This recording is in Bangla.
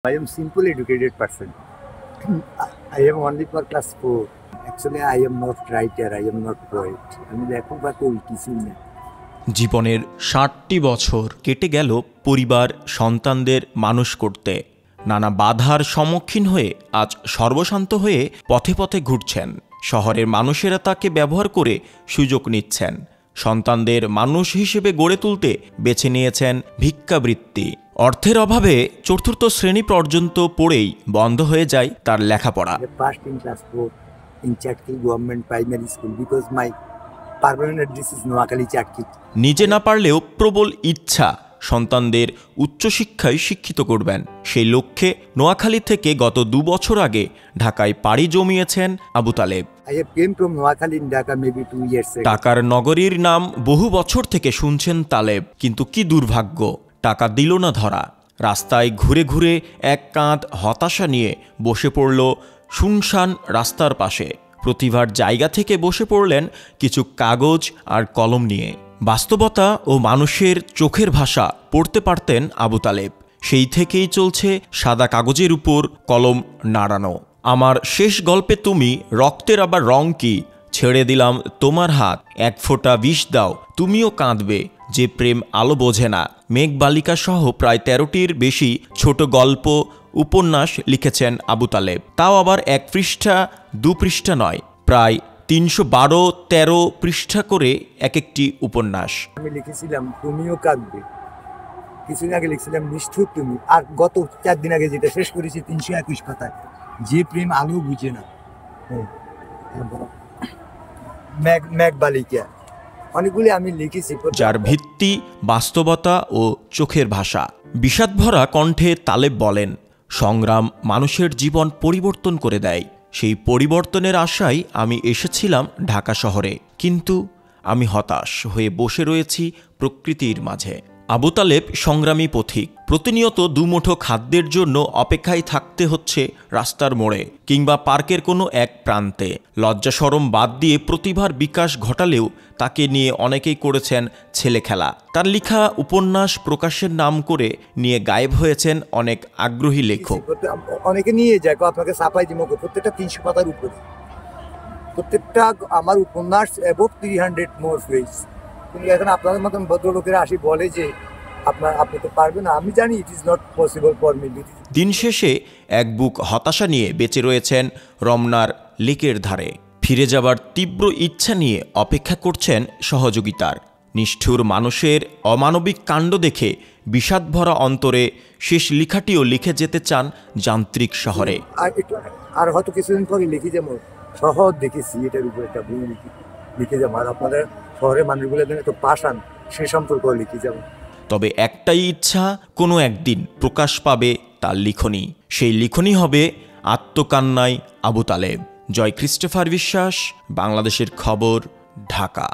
I am simple educated person. I am only for class 4. Actually, I am not writer, I am not poet. আমি লেখক বা কবি কিছুই না। জীবনের ৬০টি বছর কেটে গেল পরিবার সন্তানদের মানুষ করতে। নানা বাধার সম্মুখীন হয়ে আজ সর্বশান্ত হয়ে পথে পথে ঘুরছেন। শহরের মানুষেরা তাকে ব্যবহার করে সুযোগ নিচ্ছেন। সন্তানদের মানুষ হিসেবে গড়ে তুলতে বেছে নিয়েছেন ভিক্ষাবৃত্তি। অর্থের অভাবে চতুর্থ শ্রেণী পর্যন্ত পড়েই বন্ধ হয়ে যায় তার লেখাপড়া। First in class 4 in Chatki Government Primary School because my permanent address is Noakhali Chatki. নিজে না পারলেও প্রবল ইচ্ছা সন্তানদের উচ্চশিক্ষায় শিক্ষিত করবেন। সেই লক্ষ্যে নোয়াখালী থেকে গত ২ বছর আগে ঢাকায় পাড়ি জমিয়েছেন Abu Taleb. I came from Noakhali in Dhaka maybe 2 years ago. টাকার নগরীর নাম বহু বছর থেকে শুনছেন তালেব, কিন্তু কি দুর্ভাগ্য, টাকা দিল না ধরা। রাস্তায় ঘুরে ঘুরে এক কাঁধ হতাশা নিয়ে বসে পড়ল শুনশান রাস্তার পাশে। প্রতিভার জায়গা থেকে বসে পড়লেন কিছু কাগজ আর কলম নিয়ে। বাস্তবতা ও মানুষের চোখের ভাষা পড়তে পারতেন আবু তালেব। সেই থেকেই চলছে সাদা কাগজের উপর কলম নাড়ানো। আমার শেষ গল্পে তুমি, রক্তের আবার রং কি, ছেড়ে দিলাম তোমার হাত, এক ফোঁটা বিষ দাও, তুমিও কাঁদবে, যে প্রেম আলো বোঝে না। মেঘবালিকা সহ প্রায় ১৩টির বেশি ছোট গল্প উপন্যাস লিখেছেন আবু তালেব। তাও আবার ১ পৃষ্ঠা ২ পৃষ্ঠা নয়, প্রায় ৩১২-১৩ পৃষ্ঠা করে এক একটি উপন্যাস। আমি লিখেছিলাম তুমিও কাঁদবে, কিছুদিন আগে লিখছিলাম নিষ্ঠুর তুমি, আর গত ৪ দিন আগে যেটা শেষ করেছি ৩২১ পাতায়, যে প্রেম আলো বুঝে না। মেঘবালিকা অনেকগুলি আমি লিখেছি, যার ভিত্তি বাস্তবতা ও চোখের ভাষা। বিষাদভরা কণ্ঠে তালেব বলেন, সংগ্রাম মানুষের জীবন পরিবর্তন করে দেয়। সেই পরিবর্তনের আশায় আমি এসেছিলাম ঢাকা শহরে, কিন্তু আমি হতাশ হয়ে বসে রয়েছি প্রকৃতির মাঝে। আবু তালেব সংগ্রামী পথিক। প্রতিনিয়ত দুমুঠো খাদ্যের জন্য অপেক্ষায় থাকতে হচ্ছে রাস্তার মোড়ে কিংবা পার্কের কোনো এক প্রান্তে। লজ্জা শরম বাদ দিয়ে প্রতিভার বিকাশ ঘটালেও তাকে নিয়ে অনেকেই করেছেন ছেলে খেলা। তার লেখা উপন্যাস প্রকাশের নাম করে নিয়ে গায়েব হয়েছেন অনেক আগ্রহী লেখক। অনেকে নিয়ে যায়, আপনাকে ছাপাই দিব, প্রত্যেকটা 300 পাতার উপরে, প্রত্যেকটা আমার উপন্যাস অ্যাবভ 300 মোর পেজ। কিন্তু এখন আপনাদের মতন ভদ্রলোকেরা আসি বলে যে আপনি তো পারবেন না। আমি জানি it is not possible for me. দিন শেষে এক বুক হতাশা নিয়ে বেঁচে রয়েছেন রমনার লেকের ধারে। ফিরে যাবার তীব্র ইচ্ছা নিয়ে অপেক্ষা করছেন সহযোগিতার। নিষ্ঠুর মানুষের অমানবিক কাণ্ড দেখে বিষাদভরা অন্তরে শেষ লেখাটিও লিখে যেতে চান যান্ত্রিক শহরে। আর হয়তো কিছুদিন পরে লিখি, যেমন শহর দেখেছি, এটার উপরে একটা বই লিখে যাবো। আর আপনাদের শহরের মানুষগুলো তো পাশান, সে সম্পর্ক লিখে যাবো। তবে একটাই ইচ্ছা, কোনো একদিন প্রকাশ পাবে তার লিখনী। সেই লিখনী হবে আত্মকান্নায় আবু তালেব। জয় ক্রিস্টোফার বিশ্বাস, বাংলাদেশের খবর, ঢাকা।